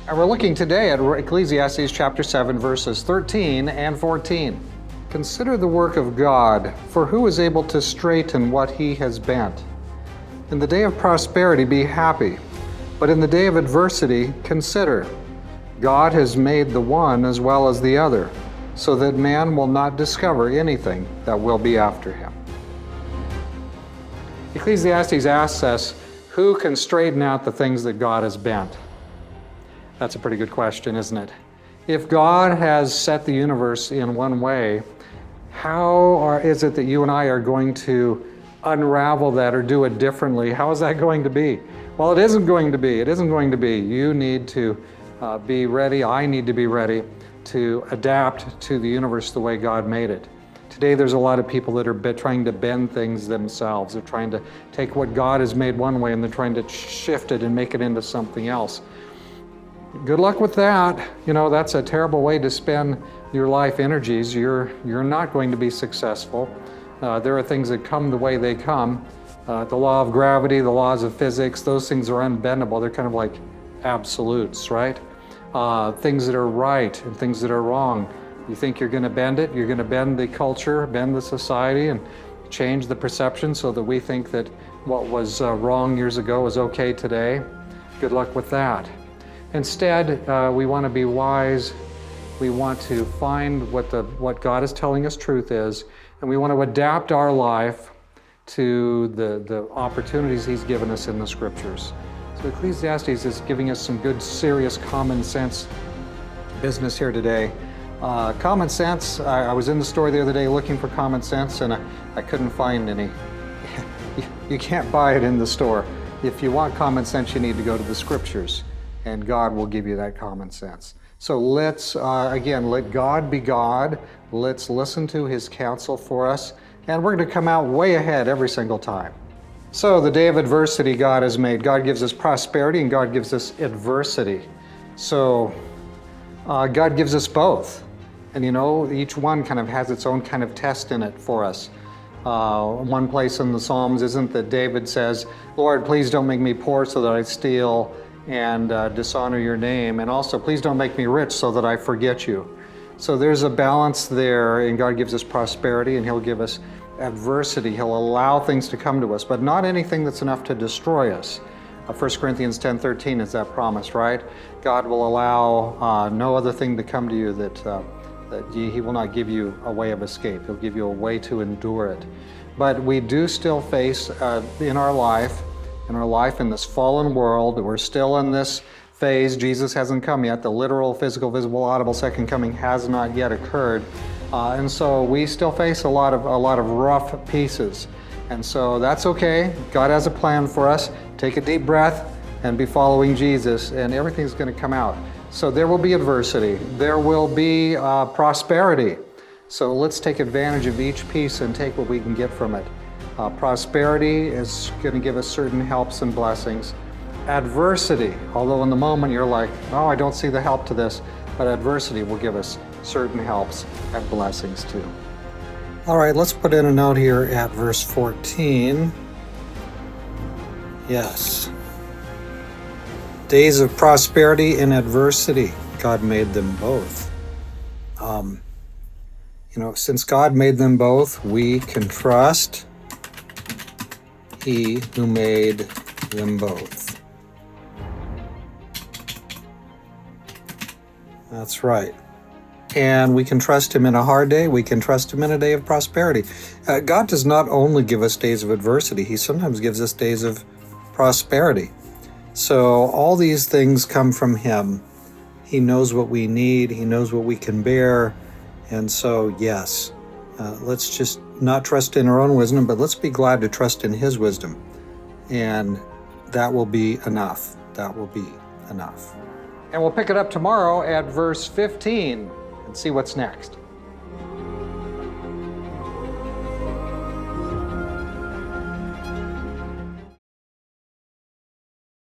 And we're looking today at Ecclesiastes chapter 7, verses 13 and 14. Consider the work of God, for who is able to straighten what he has bent? In the day of prosperity be happy, but in the day of adversity consider. God has made the one as well as the other, so that man will not discover anything that will be after him. Ecclesiastes asks us, who can straighten out the things that God has bent? That's a pretty good question, isn't it? If God has set the universe in one way, how is it that you and I are going to unravel that or do it differently? How is that going to be? Well, it isn't going to be. It isn't going to be. You need to be ready. I need to be ready to adapt to the universe the way God made it. Today, there's a lot of people that are trying to bend things themselves. They're trying to take what God has made one way and they're trying to shift it and make it into something else. Good luck with that. You know, that's a terrible way to spend your life energies. You're not going to be successful. There are things that come the way they come. The law of gravity, the laws of physics, those things are unbendable. They're kind of like absolutes, right? Things that are right and things that are wrong. You think you're going to bend it, you're going to bend the culture, bend the society, and change the perception so that we think that what was wrong years ago is okay today. Good luck with that. Instead, we want to be wise. We want to find what God is telling us truth is, and we want to adapt our life to the opportunities He's given us in the Scriptures. So Ecclesiastes is giving us some good, serious, common sense business here today. Common sense, I was in the store the other day looking for common sense, and I couldn't find any. You can't buy it in the store. If you want common sense, you need to go to the Scriptures, and God will give you that common sense. So let's, again, let God be God. Let's listen to His counsel for us, and we're going to come out way ahead every single time. So the day of adversity God has made. God gives us prosperity, and God gives us adversity. So God gives us both. And you know, each one kind of has its own kind of test in it for us. One place in the Psalms isn't that David says, Lord, please don't make me poor so that I steal and dishonor your name. And also, please don't make me rich so that I forget you. So there's a balance there, and God gives us prosperity, and He'll give us adversity. He'll allow things to come to us, but not anything that's enough to destroy us. 1 Corinthians 10:13 is that promise, right? God will allow no other thing to come to you that He will not give you a way of escape. He'll give you a way to endure it. But we do still face in our life in this fallen world, we're still in this phase. Jesus hasn't come yet. The literal, physical, visible, audible second coming has not yet occurred. And so we still face a lot of rough pieces. And so that's okay. God has a plan for us. Take a deep breath and be following Jesus, and everything's going to come out. So there will be adversity. There will be prosperity. So let's take advantage of each piece and take what we can get from it. Prosperity is going to give us certain helps and blessings. Adversity, although in the moment you're like, oh, I don't see the help to this, but adversity will give us certain helps and blessings too. All right, let's put in a note here at verse 14. Yes. Days of prosperity and adversity, God made them both. Since God made them both, we can trust He who made them both. That's right. And we can trust Him in a hard day. We can trust Him in a day of prosperity. God does not only give us days of adversity. He sometimes gives us days of prosperity. So all these things come from Him. He knows what we need. He knows what we can bear. And so, yes, let's just not trust in our own wisdom, but let's be glad to trust in His wisdom. And that will be enough. That will be enough. And we'll pick it up tomorrow at verse 15 and see what's next.